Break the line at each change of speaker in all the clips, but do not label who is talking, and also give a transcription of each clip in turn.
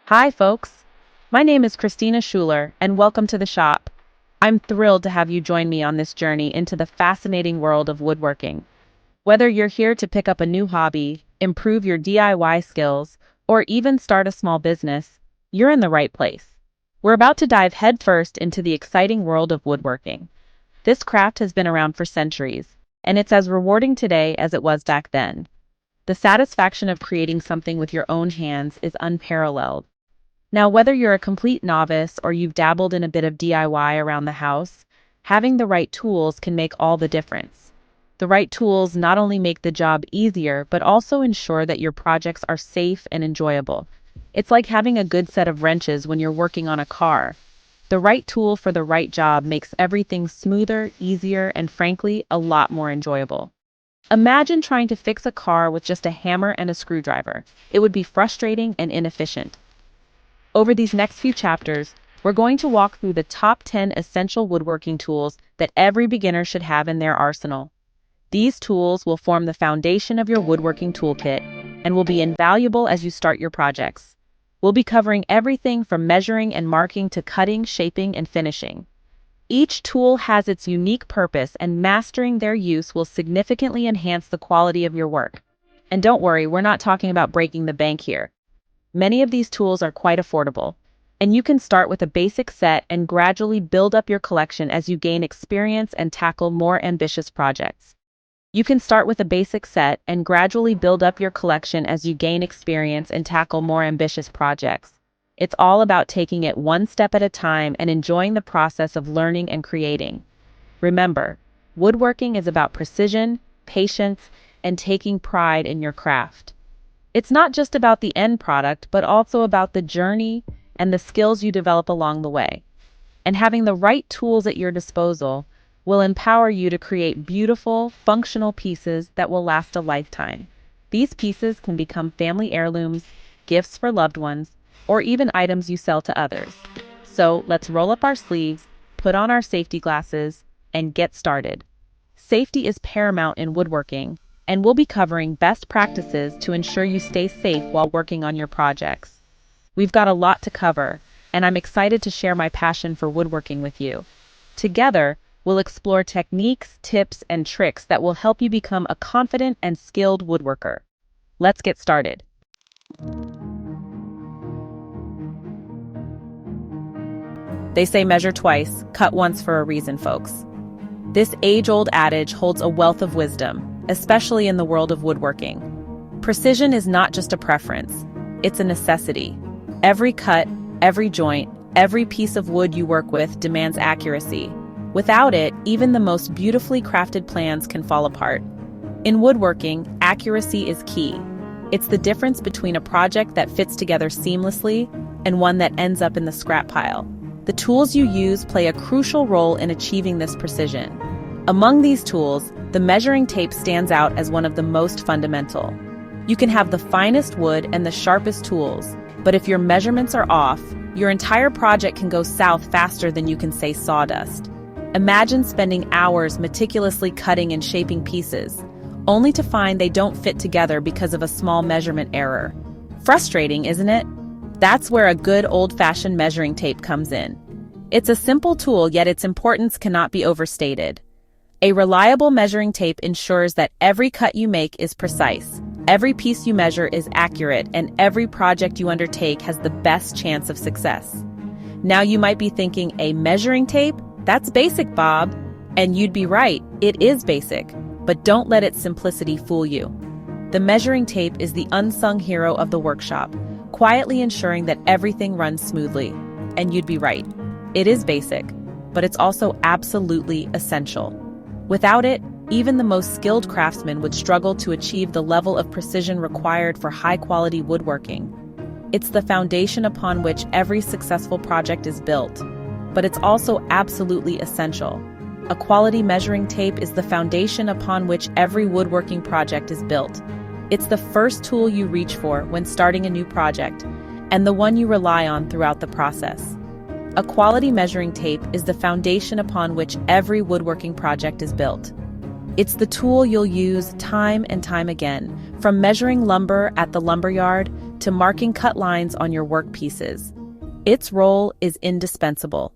Hi, folks. My name is Christina Schuler, and welcome to the shop. I'm thrilled to have you join me on this journey into the fascinating world of woodworking. Whether you're here to pick up a new hobby, improve your DIY skills, or even start a small business, you're in the right place. We're about to dive headfirst into the exciting world of woodworking. This craft has been around for centuries, and it's as rewarding today as it was back then. The satisfaction of creating something with your own hands is unparalleled. Now, whether you're a complete novice or you've dabbled in a bit of DIY around the house, having the right tools can make all the difference. The right tools not only make the job easier, but also ensure that your projects are safe and enjoyable. It's like having a good set of wrenches when you're working on a car. The right tool for the right job makes everything smoother, easier, and frankly, a lot more enjoyable. Imagine trying to fix a car with just a hammer and a screwdriver. It would be frustrating and inefficient. Over these next few chapters, we're going to walk through the top 10 essential woodworking tools that every beginner should have in their arsenal. These tools will form the foundation of your woodworking toolkit and will be invaluable as you start your projects. We'll be covering everything from measuring and marking to cutting, shaping, and finishing. Each tool has its unique purpose, and mastering their use will significantly enhance the quality of your work. And don't worry, we're not talking about breaking the bank here. Many of these tools are quite affordable, and you can start with a basic set and gradually build up your collection as you gain experience and tackle more ambitious projects. You can start with a basic set and gradually build up your collection as you gain experience and tackle more ambitious projects. It's all about taking it one step at a time and enjoying the process of learning and creating. Remember, woodworking is about precision, patience, and taking pride in your craft. It's not just about the end product, but also about the journey and the skills you develop along the way. And having the right tools at your disposal will empower you to create beautiful, functional pieces that will last a lifetime. These pieces can become family heirlooms, gifts for loved ones, or even items you sell to others. So let's roll up our sleeves, put on our safety glasses, and get started. Safety is paramount in woodworking, and we'll be covering best practices to ensure you stay safe while working on your projects. We've got a lot to cover, and I'm excited to share my passion for woodworking with you. Together, we'll explore techniques, tips, and tricks that will help you become a confident and skilled woodworker. Let's get started. They say measure twice, cut once for a reason, folks. This age-old adage holds a wealth of wisdom, especially in the world of woodworking. Precision is not just a preference, it's a necessity. Every cut, every joint, every piece of wood you work with demands accuracy. Without it, even the most beautifully crafted plans can fall apart. In woodworking, accuracy is key. It's the difference between a project that fits together seamlessly and one that ends up in the scrap pile. The tools you use play a crucial role in achieving this precision. Among these tools, the measuring tape stands out as one of the most fundamental. You can have the finest wood and the sharpest tools, but if your measurements are off, your entire project can go south faster than you can say sawdust. Imagine spending hours meticulously cutting and shaping pieces, only to find they don't fit together because of a small measurement error. Frustrating, isn't it? That's where a good old-fashioned measuring tape comes in. It's a simple tool, yet its importance cannot be overstated. A reliable measuring tape ensures that every cut you make is precise, every piece you measure is accurate, and every project you undertake has the best chance of success. Now you might be thinking, a measuring tape? That's basic, Bob. And you'd be right, it is basic, but don't let its simplicity fool you. The measuring tape is the unsung hero of the workshop, quietly ensuring that everything runs smoothly. And you'd be right, it is basic, but it's also absolutely essential. Without it, even the most skilled craftsman would struggle to achieve the level of precision required for high-quality woodworking. It's the foundation upon which every successful project is built, but it's also absolutely essential. A quality measuring tape is the foundation upon which every woodworking project is built. It's the first tool you reach for when starting a new project, and the one you rely on throughout the process. A quality measuring tape is the foundation upon which every woodworking project is built. It's the tool you'll use time and time again, from measuring lumber at the lumberyard to marking cut lines on your workpieces. Its role is indispensable.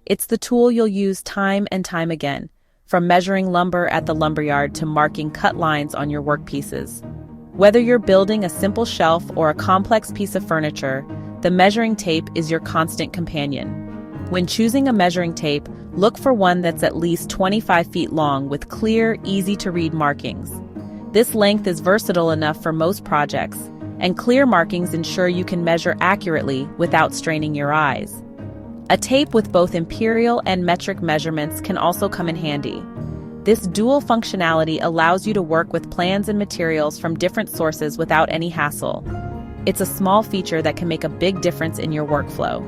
It's the tool you'll use time and time again, from measuring lumber at the lumberyard to marking cut lines on your workpieces. Whether you're building a simple shelf or a complex piece of furniture, the measuring tape is your constant companion. When choosing a measuring tape, look for one that's at least 25 feet long with clear, easy-to-read markings. This length is versatile enough for most projects, and clear markings ensure you can measure accurately without straining your eyes. A tape with both imperial and metric measurements can also come in handy. This dual functionality allows you to work with plans and materials from different sources without any hassle. It's a small feature that can make a big difference in your workflow.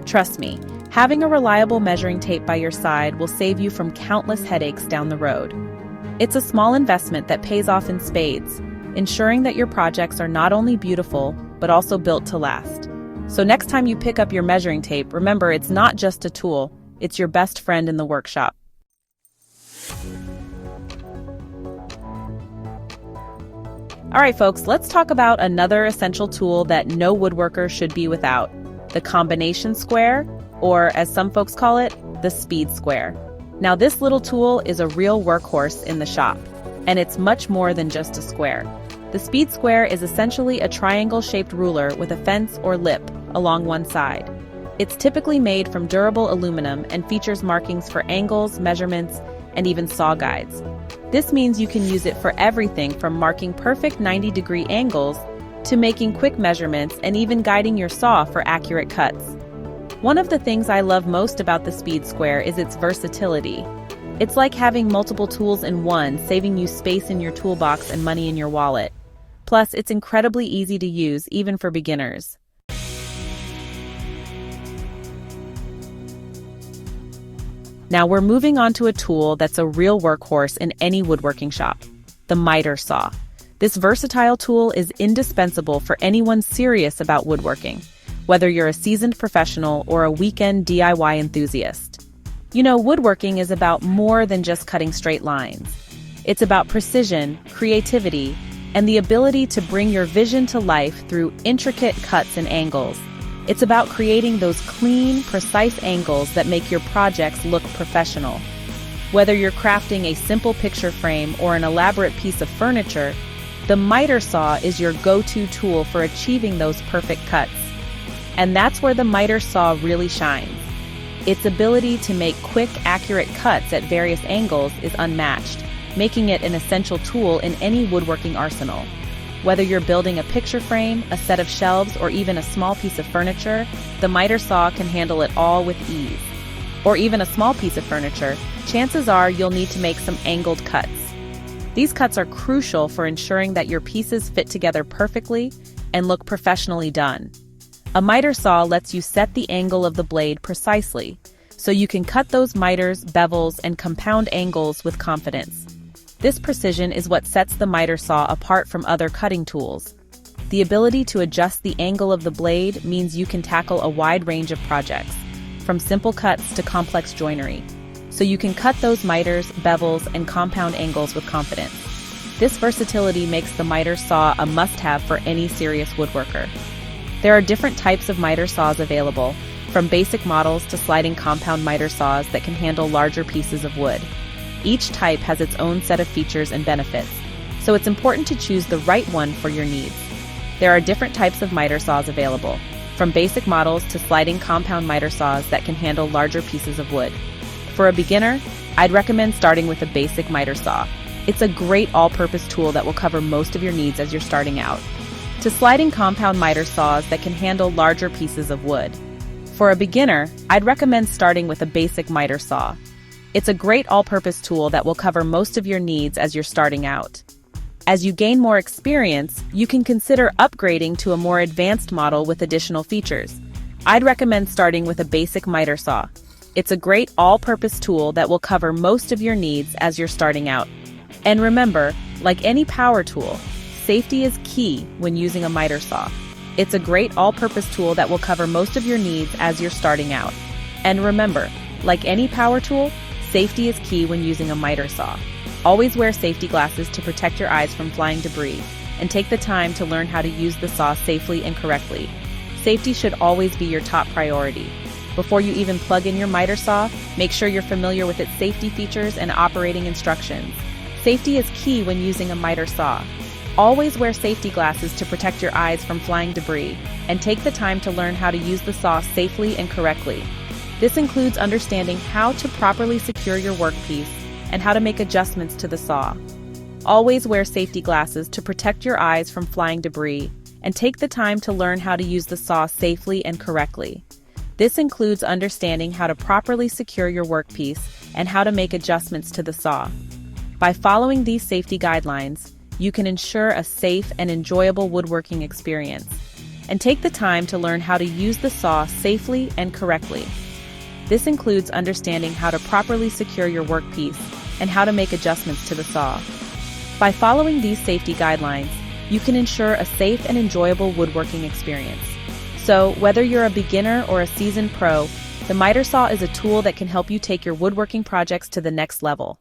Trust me, having a reliable measuring tape by your side will save you from countless headaches down the road. It's a small investment that pays off in spades, ensuring that your projects are not only beautiful, but also built to last. So next time you pick up your measuring tape, remember it's not just a tool, it's your best friend in the workshop. All right, folks, let's talk about another essential tool that no woodworker should be without, the combination square, or as some folks call it, the speed square. Now, this little tool is a real workhorse in the shop, and it's much more than just a square. The speed square is essentially a triangle-shaped ruler with a fence or lip along one side. It's typically made from durable aluminum and features markings for angles, measurements, and even saw guides. This means you can use it for everything from marking perfect 90-degree angles to making quick measurements and even guiding your saw for accurate cuts. One of the things I love most about the speed square is its versatility. It's like having multiple tools in one, saving you space in your toolbox and money in your wallet. Plus, it's incredibly easy to use, even for beginners. Now we're moving on to a tool that's a real workhorse in any woodworking shop, the miter saw. This versatile tool is indispensable for anyone serious about woodworking, whether you're a seasoned professional or a weekend DIY enthusiast. You know, woodworking is about more than just cutting straight lines. It's about precision, creativity, and the ability to bring your vision to life through intricate cuts and angles. It's about creating those clean, precise angles that make your projects look professional. Whether you're crafting a simple picture frame or an elaborate piece of furniture, the miter saw is your go-to tool for achieving those perfect cuts. And that's where the miter saw really shines. Its ability to make quick, accurate cuts at various angles is unmatched, making it an essential tool in any woodworking arsenal. Whether you're building a picture frame, a set of shelves, or even a small piece of furniture, the miter saw can handle it all with ease. Or even a small piece of furniture, chances are you'll need to make some angled cuts. These cuts are crucial for ensuring that your pieces fit together perfectly and look professionally done. A miter saw lets you set the angle of the blade precisely, so you can cut those miters, bevels, and compound angles with confidence. This precision is what sets the miter saw apart from other cutting tools. The ability to adjust the angle of the blade means you can tackle a wide range of projects, from simple cuts to complex joinery, so you can cut those miters, bevels, and compound angles with confidence. This versatility makes the miter saw a must-have for any serious woodworker. There are different types of miter saws available, from basic models to sliding compound miter saws that can handle larger pieces of wood. Each type has its own set of features and benefits, so it's important to choose the right one for your needs. There are different types of miter saws available, from basic models to sliding compound miter saws that can handle larger pieces of wood. For a beginner, I'd recommend starting with a basic miter saw. It's a great all-purpose tool that will cover most of your needs as you're starting out. To sliding compound miter saws that can handle larger pieces of wood. For a beginner, I'd recommend starting with a basic miter saw. It's a great all-purpose tool that will cover most of your needs as you're starting out. As you gain more experience, you can consider upgrading to a more advanced model with additional features. I'd recommend starting with a basic miter saw. It's a great all-purpose tool that will cover most of your needs as you're starting out. And remember, like any power tool, safety is key when using a miter saw. It's a great all-purpose tool that will cover most of your needs as you're starting out. And remember, like any power tool, safety is key when using a miter saw. Always wear safety glasses to protect your eyes from flying debris. and take the time to learn how to use the saw safely and correctly. Safety should always be your top priority. Before you even plug in your miter saw, make sure you're familiar with its safety features and operating instructions. Safety is key when using a miter saw. Always wear safety glasses to protect your eyes from flying debris, and take the time to learn how to use the saw safely and correctly. This includes understanding how to properly secure your workpiece and how to make adjustments to the saw. Always wear safety glasses to protect your eyes from flying debris, and take the time to learn how to use the saw safely and correctly. This includes understanding how to properly secure your workpiece and how to make adjustments to the saw. By following these safety guidelines, you can ensure a safe and enjoyable woodworking experience, and take the time to learn how to use the saw safely and correctly. This includes understanding how to properly secure your workpiece and how to make adjustments to the saw. By following these safety guidelines, you can ensure a safe and enjoyable woodworking experience. So, whether you're a beginner or a seasoned pro, the miter saw is a tool that can help you take your woodworking projects to the next level.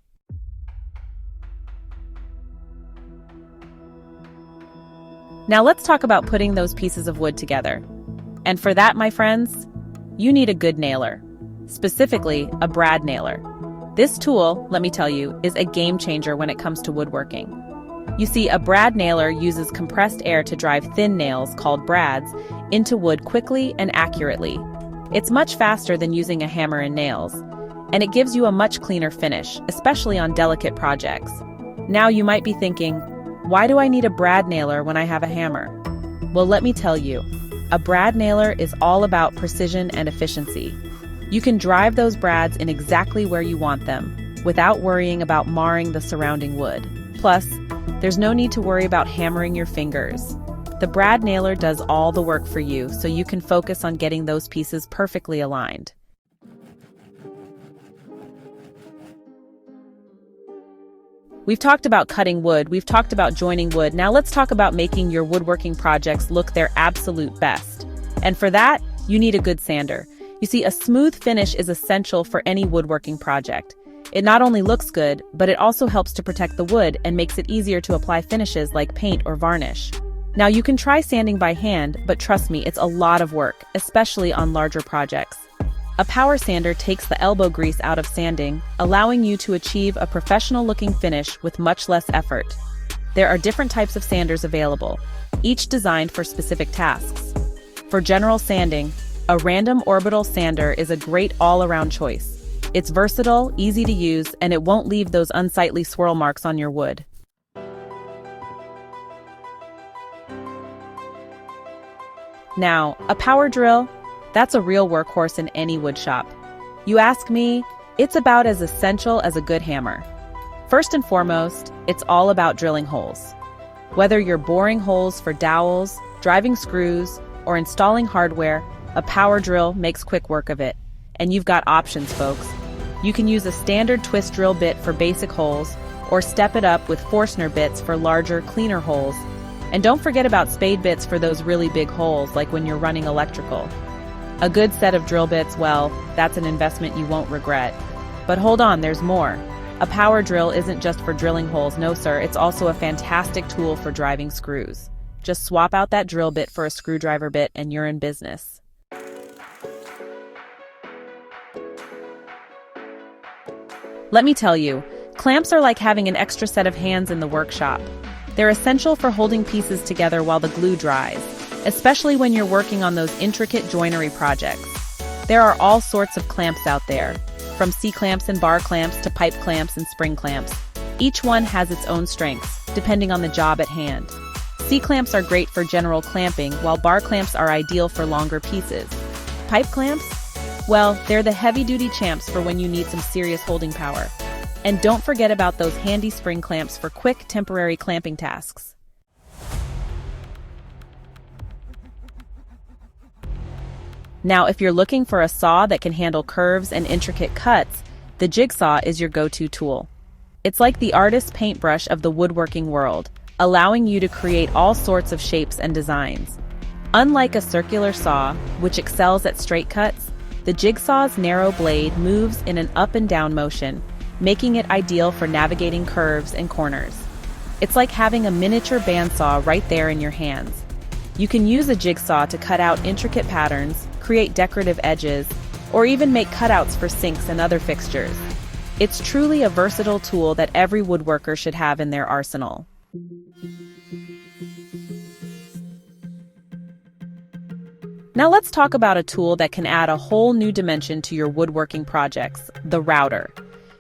Now let's talk about putting those pieces of wood together. And for that, my friends, you need a good nailer. Specifically, a brad nailer. This tool, let me tell you, is a game changer when it comes to woodworking. You see, a brad nailer uses compressed air to drive thin nails, called brads, into wood quickly and accurately. It's much faster than using a hammer and nails, and it gives you a much cleaner finish, especially on delicate projects. Now you might be thinking, why do I need a brad nailer when I have a hammer? Well, let me tell you, a brad nailer is all about precision and efficiency. You can drive those brads in exactly where you want them, without worrying about marring the surrounding wood. Plus, there's no need to worry about hammering your fingers. The brad nailer does all the work for you, so you can focus on getting those pieces perfectly aligned. We've talked about cutting wood, we've talked about joining wood, now let's talk about making your woodworking projects look their absolute best. And for that, you need a good sander. You see, a smooth finish is essential for any woodworking project. It not only looks good, but it also helps to protect the wood and makes it easier to apply finishes like paint or varnish. Now you can try sanding by hand, but trust me, it's a lot of work, especially on larger projects. A power sander takes the elbow grease out of sanding, allowing you to achieve a professional-looking finish with much less effort. There are different types of sanders available, each designed for specific tasks. For general sanding, a random orbital sander is a great all-around choice. It's versatile, easy to use, and it won't leave those unsightly swirl marks on your wood. Now, a power drill, that's a real workhorse in any wood shop. You ask me, it's about as essential as a good hammer. First and foremost, it's all about drilling holes. Whether you're boring holes for dowels, driving screws, or installing hardware, a power drill makes quick work of it. And you've got options, folks. You can use a standard twist drill bit for basic holes, or step it up with Forstner bits for larger, cleaner holes. And don't forget about spade bits for those really big holes, like when you're running electrical. A good set of drill bits, well, that's an investment you won't regret. But hold on, there's more. A power drill isn't just for drilling holes, no sir, it's also a fantastic tool for driving screws. Just swap out that drill bit for a screwdriver bit and you're in business. Let me tell you, clamps are like having an extra set of hands in the workshop. They're essential for holding pieces together while the glue dries, especially when you're working on those intricate joinery projects. There are all sorts of clamps out there, from C-clamps and bar clamps to pipe clamps and spring clamps. Each one has its own strengths, depending on the job at hand. C-clamps are great for general clamping, while bar clamps are ideal for longer pieces. Pipe clamps? Well, they're the heavy-duty champs for when you need some serious holding power. And don't forget about those handy spring clamps for quick, temporary clamping tasks. Now, if you're looking for a saw that can handle curves and intricate cuts, the Jigsaw is your go-to tool. It's like the artist's paintbrush of the woodworking world, allowing you to create all sorts of shapes and designs. Unlike a circular saw, which excels at straight cuts, the Jigsaw's narrow blade moves in an up and down motion, making it ideal for navigating curves and corners. It's like having a miniature bandsaw right there in your hands. You can use a jigsaw to cut out intricate patterns, create decorative edges, or even make cutouts for sinks and other fixtures. It's truly a versatile tool that every woodworker should have in their arsenal. Now let's talk about a tool that can add a whole new dimension to your woodworking projects, the router.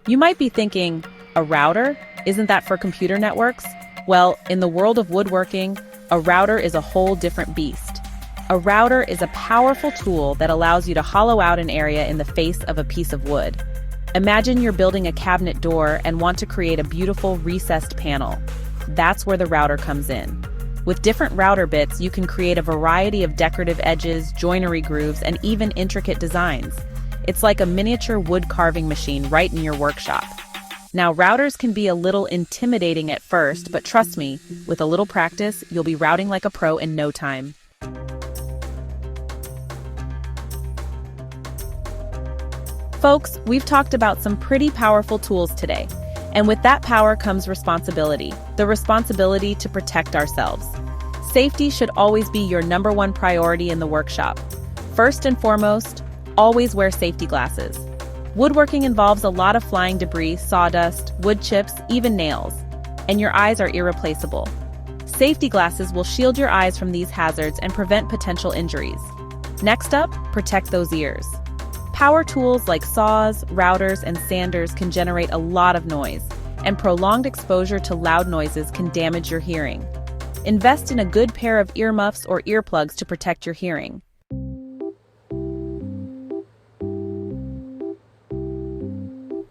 You might be thinking, a router? Isn't that for computer networks? Well, in the world of woodworking, a router is a whole different beast. A router is a powerful tool that allows you to hollow out an area in the face of a piece of wood. Imagine you're building a cabinet door and want to create a beautiful recessed panel. That's where the router comes in. With different router bits, you can create a variety of decorative edges, joinery grooves, and even intricate designs. It's like a miniature wood carving machine right in your workshop. Now, routers can be a little intimidating at first, but trust me, with a little practice, you'll be routing like a pro in no time. Folks, we've talked about some pretty powerful tools today. And with that power comes responsibility, the responsibility to protect ourselves. Safety should always be your #1 priority in the workshop. First and foremost, always wear safety glasses. Woodworking involves a lot of flying debris, sawdust, wood chips, even nails. And your eyes are irreplaceable. Safety glasses will shield your eyes from these hazards and prevent potential injuries. Next up, protect those ears. Power tools like saws, routers, and sanders can generate a lot of noise, and prolonged exposure to loud noises can damage your hearing. Invest in a good pair of earmuffs or earplugs to protect your hearing.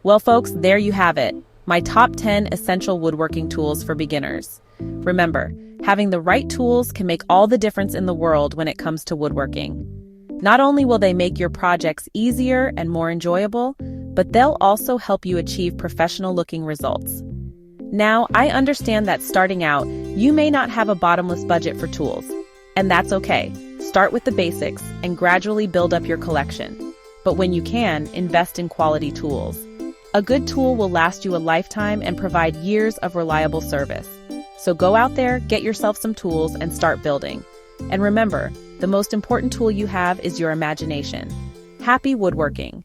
Well, folks, there you have it. My top 10 essential woodworking tools for beginners. Remember, having the right tools can make all the difference in the world when it comes to woodworking. Not only will they make your projects easier and more enjoyable, but they'll also help you achieve professional-looking results. Now, I understand that starting out, you may not have a bottomless budget for tools, and that's okay. Start with the basics and gradually build up your collection. But when you can, invest in quality tools. A good tool will last you a lifetime and provide years of reliable service. So go out there, get yourself some tools, and start building. And remember, the most important tool you have is your imagination. Happy woodworking!